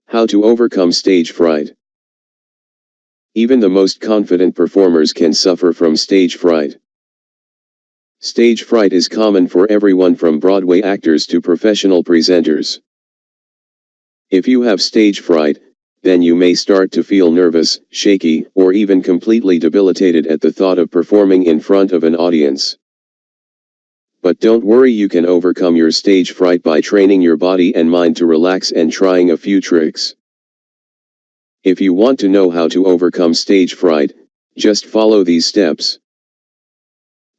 How to overcome stage fright. Even the most confident performers can suffer from stage fright. Stage fright is common for everyone from Broadway actors to professional presenters. If you have stage fright, then you may start to feel nervous, shaky, or even completely debilitated at the thought of performing in front of an audience. But don't worry, you can overcome your stage fright by training your body and mind to relax and trying a few tricks. If you want to know how to overcome stage fright, just follow these steps.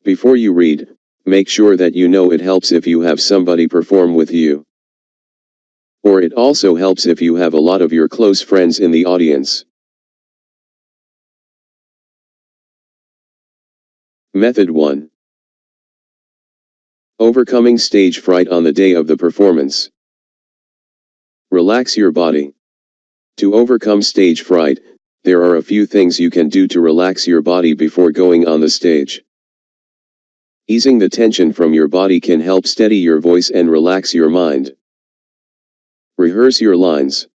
Before you read, make sure that you know it helps if you have somebody perform with you. Or it also helps if you have a lot of your close friends in the audience. Method 1. Overcoming stage fright on the day of the performance. Relax your body. To overcome stage fright, there are a few things you can do to relax your body before going on the stage. Easing the tension from your body can help steady your voice and relax your mind. Rehearse your lines.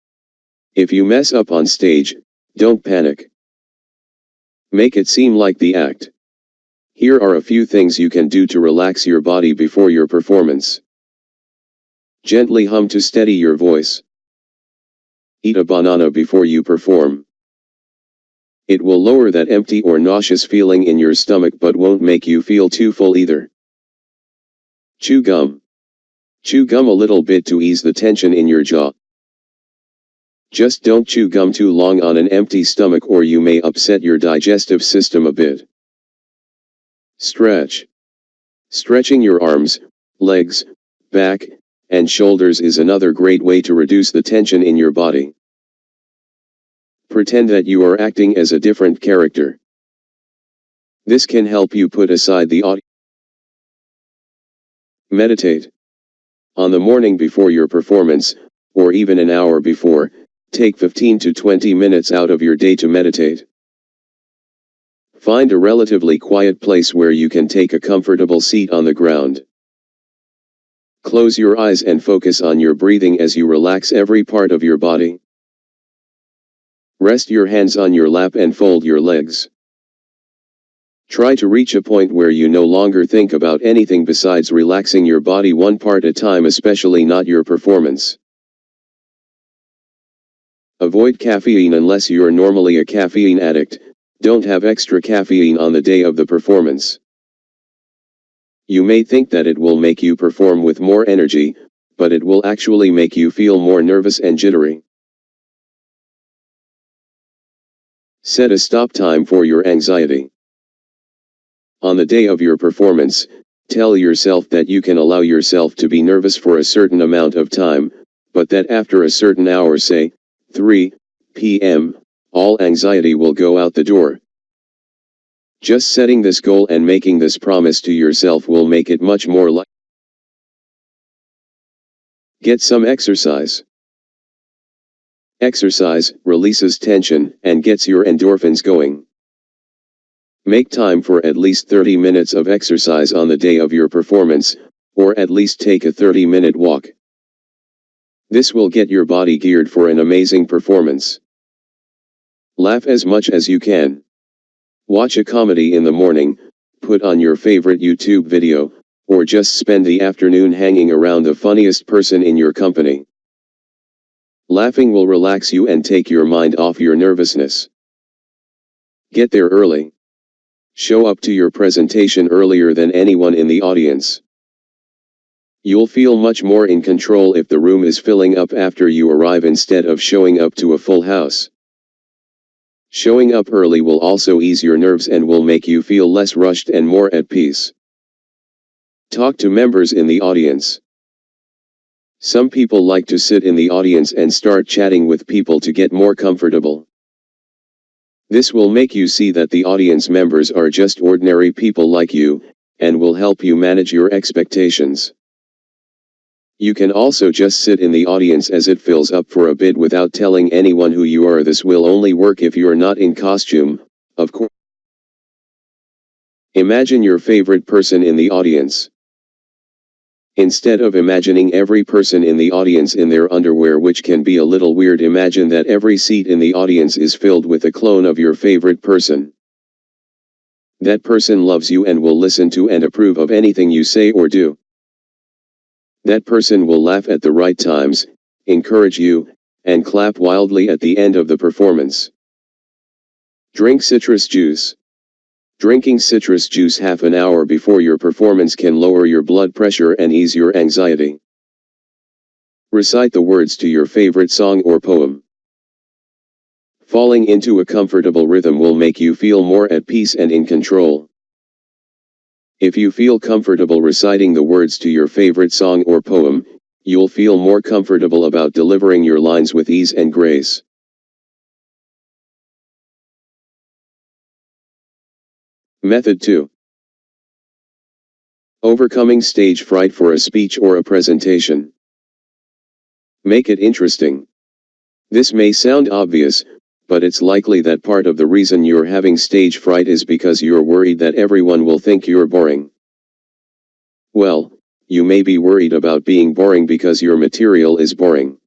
If you mess up on stage, don't panic. Make it seem like the act. Here are a few things you can do to relax your body before your performance. Gently hum to steady your voice. Eat a banana before you perform. It will lower that empty or nauseous feeling in your stomach but won't make you feel too full either. Chew gum. Chew gum a little bit to ease the tension in your jaw. Just don't chew gum too long on an empty stomach or you may upset your digestive system a bit. Stretch. Stretching your arms, legs, back, and shoulders is another great way to reduce the tension in your body. Pretend that you are acting as a different character. This can help you put aside the audio. Meditate. On the morning before your performance, or even an hour before, take 15 to 20 minutes out of your day to meditate. Find a relatively quiet place where you can take a comfortable seat on the ground. Close your eyes and focus on your breathing as you relax every part of your body. Rest your hands on your lap and fold your legs. Try to reach a point where you no longer think about anything besides relaxing your body one part at a time, especially not your performance. Avoid caffeine unless you're normally a caffeine addict. Don't have extra caffeine on the day of the performance. You may think that it will make you perform with more energy, but it will actually make you feel more nervous and jittery. Set a stop time for your anxiety. On the day of your performance, tell yourself that you can allow yourself to be nervous for a certain amount of time, but that after a certain hour, say, 3 p.m., all anxiety will go out the door. Just setting this goal and making this promise to yourself will make it much more likely. Get some exercise. Exercise releases tension and gets your endorphins going. Make time for at least 30 minutes of exercise on the day of your performance, or at least take a 30-minute walk. This will get your body geared for an amazing performance. Laugh as much as you can. Watch a comedy in the morning, put on your favorite YouTube video, or just spend the afternoon hanging around the funniest person in your company. Laughing will relax you and take your mind off your nervousness. Get there early. Show up to your presentation earlier than anyone in the audience. You'll feel much more in control if the room is filling up after you arrive instead of showing up to a full house. Showing up early will also ease your nerves and will make you feel less rushed and more at peace. Talk to members in the audience. Some people like to sit in the audience and start chatting with people to get more comfortable. This will make you see that the audience members are just ordinary people like you, and will help you manage your expectations. You can also just sit in the audience as it fills up for a bit without telling anyone who you are. This will only work if you're not in costume, of course. Imagine your favorite person in the audience. Instead of imagining every person in the audience in their underwear, which can be a little weird, imagine that every seat in the audience is filled with a clone of your favorite person. That person loves you and will listen to and approve of anything you say or do. That person will laugh at the right times, encourage you, and clap wildly at the end of the performance. Drink citrus juice. Drinking citrus juice half an hour before your performance can lower your blood pressure and ease your anxiety. Recite the words to your favorite song or poem. Falling into a comfortable rhythm will make you feel more at peace and in control. If you feel comfortable reciting the words to your favorite song or poem, you'll feel more comfortable about delivering your lines with ease and grace. Method 2. Overcoming stage fright for a speech or a presentation. Make it interesting. This may sound obvious, but it's likely that part of the reason you're having stage fright is because you're worried that everyone will think you're boring. Well, you may be worried about being boring because your material is boring.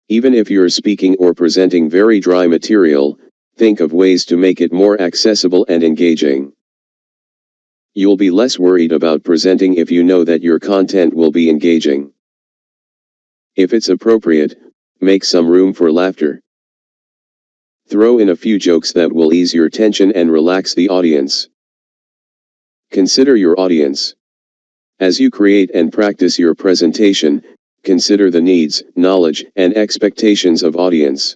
Even if you're speaking or presenting very dry material, think of ways to make it more accessible and engaging. You'll be less worried about presenting if you know that your content will be engaging. If it's appropriate, make some room for laughter. Throw in a few jokes that will ease your tension and relax the audience. Consider your audience. As you create and practice your presentation, consider the needs, knowledge, and expectations of audience.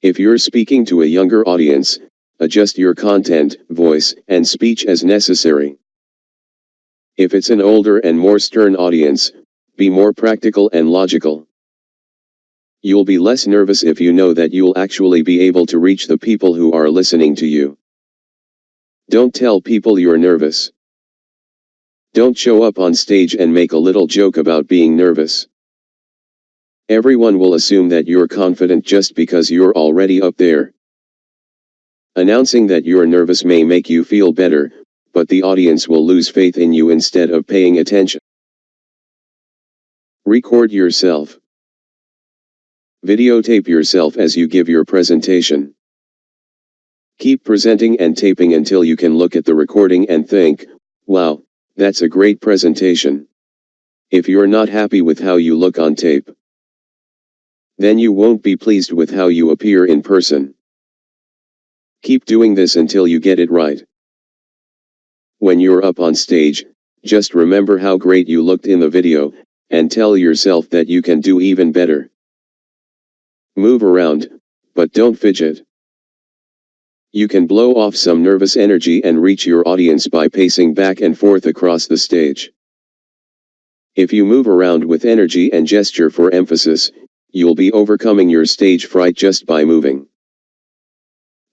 If you're speaking to a younger audience, adjust your content, voice, and speech as necessary. If it's an older and more stern audience, be more practical and logical. You'll be less nervous if you know that you'll actually be able to reach the people who are listening to you. Don't tell people you're nervous. Don't show up on stage and make a little joke about being nervous. Everyone will assume that you're confident just because you're already up there. Announcing that you're nervous may make you feel better, but the audience will lose faith in you instead of paying attention. Record yourself. Videotape yourself as you give your presentation. Keep presenting and taping until you can look at the recording and think, wow, that's a great presentation. If you're not happy with how you look on tape, then you won't be pleased with how you appear in person. Keep doing this until you get it right. When you're up on stage, just remember how great you looked in the video, and tell yourself that you can do even better. Move around, but don't fidget. You can blow off some nervous energy and reach your audience by pacing back and forth across the stage. If you move around with energy and gesture for emphasis, you'll be overcoming your stage fright just by moving.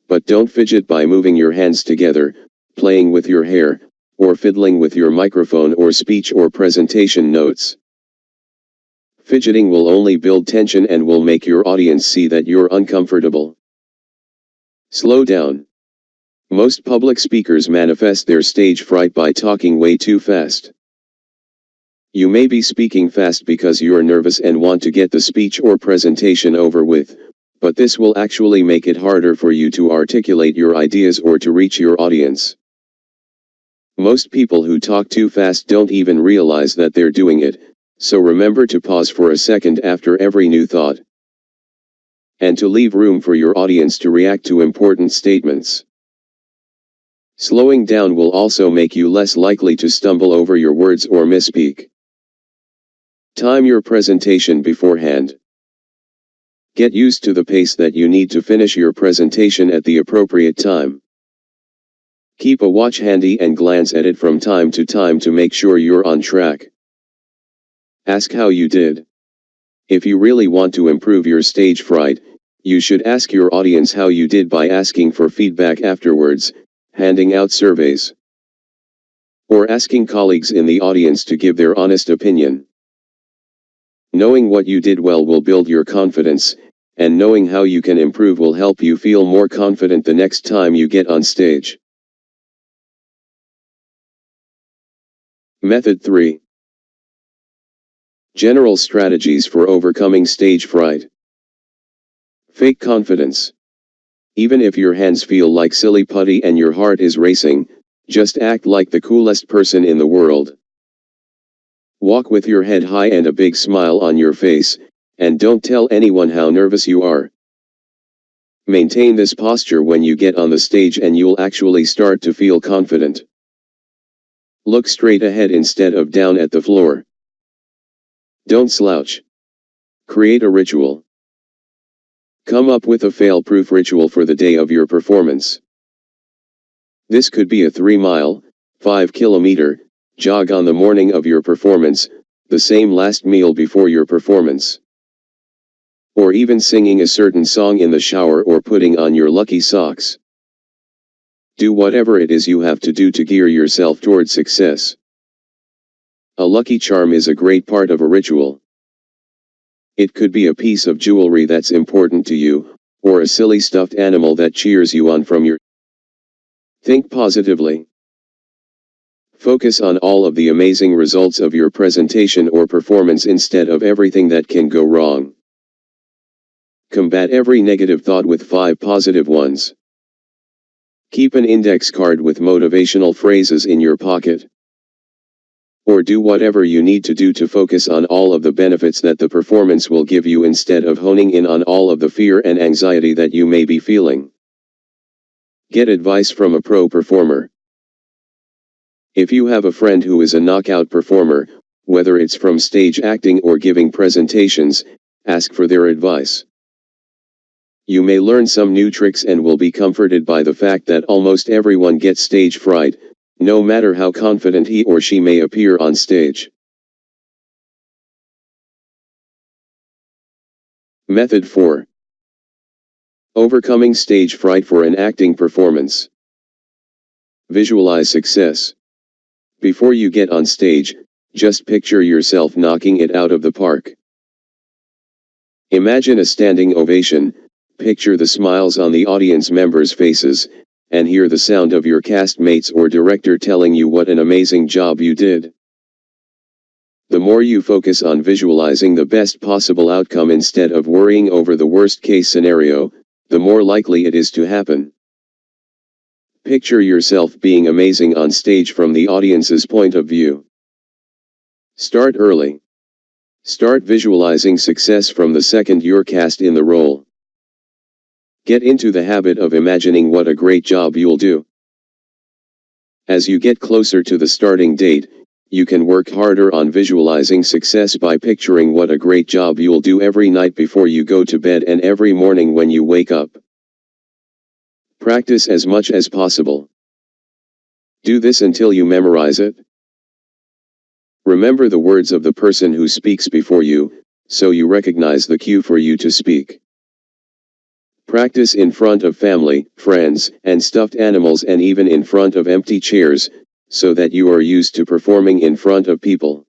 But don't fidget by moving your hands together, playing with your hair, or fiddling with your microphone or speech or presentation notes. Fidgeting will only build tension and will make your audience see that you're uncomfortable. Slow down. Most public speakers manifest their stage fright by talking way too fast. You may be speaking fast because you're nervous and want to get the speech or presentation over with, but this will actually make it harder for you to articulate your ideas or to reach your audience. Most people who talk too fast don't even realize that they're doing it, so remember to pause for a second after every new thought. And to leave room for your audience to react to important statements. Slowing down will also make you less likely to stumble over your words or misspeak. Time your presentation beforehand. Get used to the pace that you need to finish your presentation at the appropriate time. Keep a watch handy and glance at it from time to time to make sure you're on track. Ask how you did. If you really want to improve your stage fright, you should ask your audience how you did by asking for feedback afterwards, handing out surveys, or asking colleagues in the audience to give their honest opinion. Knowing what you did well will build your confidence, and knowing how you can improve will help you feel more confident the next time you get on stage. Method 3. General strategies for overcoming stage fright. Fake confidence. Even if your hands feel like silly putty and your heart is racing, just act like the coolest person in the world. Walk with your head high and a big smile on your face, and don't tell anyone how nervous you are. Maintain this posture when you get on the stage and you'll actually start to feel confident. Look straight ahead instead of down at the floor. Don't slouch. Create a ritual. Come up with a fail-proof ritual for the day of your performance. This could be a 3-mile, 5-kilometer jog on the morning of your performance, the same last meal before your performance. Or even singing a certain song in the shower or putting on your lucky socks. Do whatever it is you have to do to gear yourself toward success. A lucky charm is a great part of a ritual. It could be a piece of jewelry that's important to you, or a silly stuffed animal that cheers you on from your. Think positively. Focus on all of the amazing results of your presentation or performance instead of everything that can go wrong. Combat every negative thought with 5 positive ones. Keep an index card with motivational phrases in your pocket. Or do whatever you need to do to focus on all of the benefits that the performance will give you instead of honing in on all of the fear and anxiety that you may be feeling. Get advice from a pro performer. If you have a friend who is a knockout performer, whether it's from stage acting or giving presentations, ask for their advice. You may learn some new tricks and will be comforted by the fact that almost everyone gets stage fright, no matter how confident he or she may appear on stage. Method 4. Overcoming stage fright for an acting performance. Visualize success. Before you get on stage, just picture yourself knocking it out of the park. Imagine a standing ovation, picture the smiles on the audience members' faces, and hear the sound of your castmates or director telling you what an amazing job you did. The more you focus on visualizing the best possible outcome instead of worrying over the worst-case scenario, the more likely it is to happen. Picture yourself being amazing on stage from the audience's point of view. Start early. Start visualizing success from the second you're cast in the role. Get into the habit of imagining what a great job you'll do. As you get closer to the starting date, you can work harder on visualizing success by picturing what a great job you'll do every night before you go to bed and every morning when you wake up. Practice as much as possible. Do this until you memorize it. Remember the words of the person who speaks before you, so you recognize the cue for you to speak. Practice in front of family, friends, and stuffed animals and even in front of empty chairs, so that you are used to performing in front of people.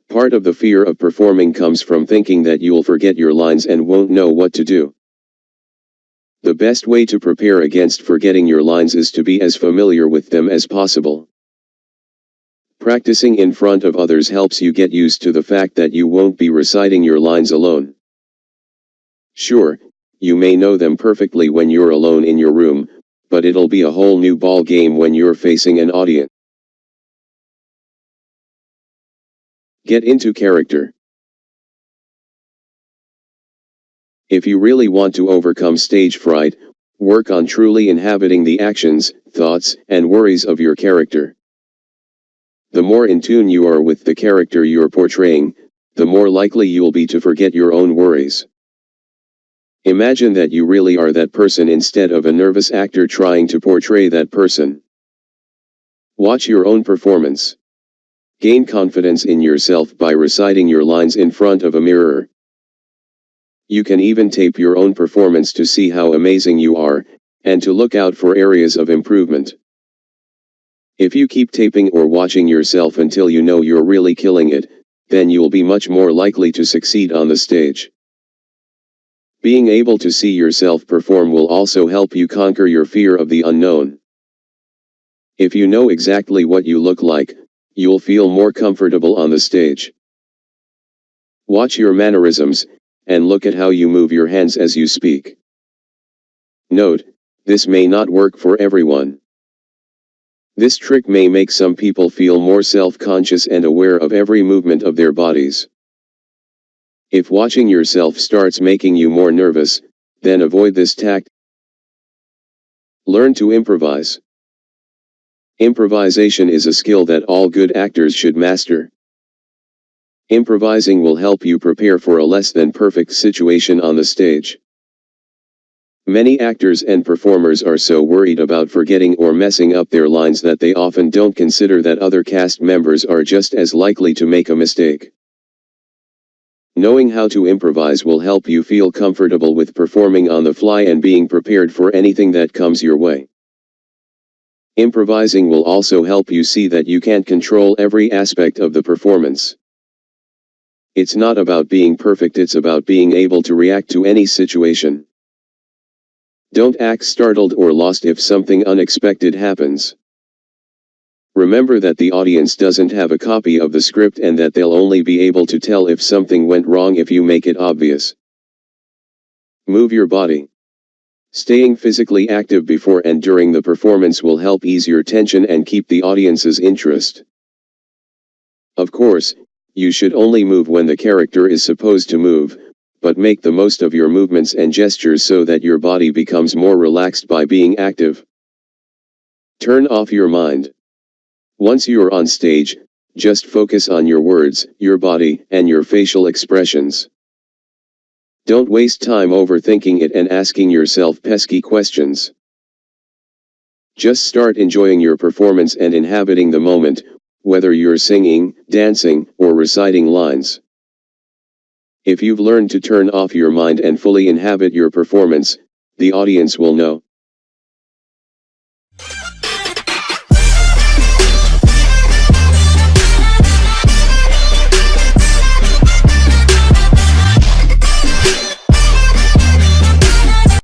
Part of the fear of performing comes from thinking that you'll forget your lines and won't know what to do. The best way to prepare against forgetting your lines is to be as familiar with them as possible. Practicing in front of others helps you get used to the fact that you won't be reciting your lines alone. Sure, you may know them perfectly when you're alone in your room, but it'll be a whole new ball game when you're facing an audience. Get into character. If you really want to overcome stage fright, work on truly inhabiting the actions, thoughts, and worries of your character. The more in tune you are with the character you're portraying, the more likely you'll be to forget your own worries. Imagine that you really are that person instead of a nervous actor trying to portray that person. Watch your own performance. Gain confidence in yourself by reciting your lines in front of a mirror. You can even tape your own performance to see how amazing you are, and to look out for areas of improvement. If you keep taping or watching yourself until you know you're really killing it, then you'll be much more likely to succeed on the stage. Being able to see yourself perform will also help you conquer your fear of the unknown. If you know exactly what you look like, you'll feel more comfortable on the stage. Watch your mannerisms, and look at how you move your hands as you speak. Note, this may not work for everyone. This trick may make some people feel more self-conscious and aware of every movement of their bodies. If watching yourself starts making you more nervous, then avoid this tactic. Learn to improvise. Improvisation is a skill that all good actors should master. Improvising will help you prepare for a less than perfect situation on the stage. Many actors and performers are so worried about forgetting or messing up their lines that they often don't consider that other cast members are just as likely to make a mistake. Knowing how to improvise will help you feel comfortable with performing on the fly and being prepared for anything that comes your way. Improvising will also help you see that you can't control every aspect of the performance. It's not about being perfect, it's about being able to react to any situation. Don't act startled or lost if something unexpected happens. Remember that the audience doesn't have a copy of the script and that they'll only be able to tell if something went wrong if you make it obvious. Move your body. Staying physically active before and during the performance will help ease your tension and keep the audience's interest. Of course, you should only move when the character is supposed to move, but make the most of your movements and gestures so that your body becomes more relaxed by being active. Turn off your mind. Once you're on stage, just focus on your words, your body, and your facial expressions. Don't waste time overthinking it and asking yourself pesky questions. Just start enjoying your performance and inhabiting the moment, whether you're singing, dancing, or reciting lines. If you've learned to turn off your mind and fully inhabit your performance, the audience will know.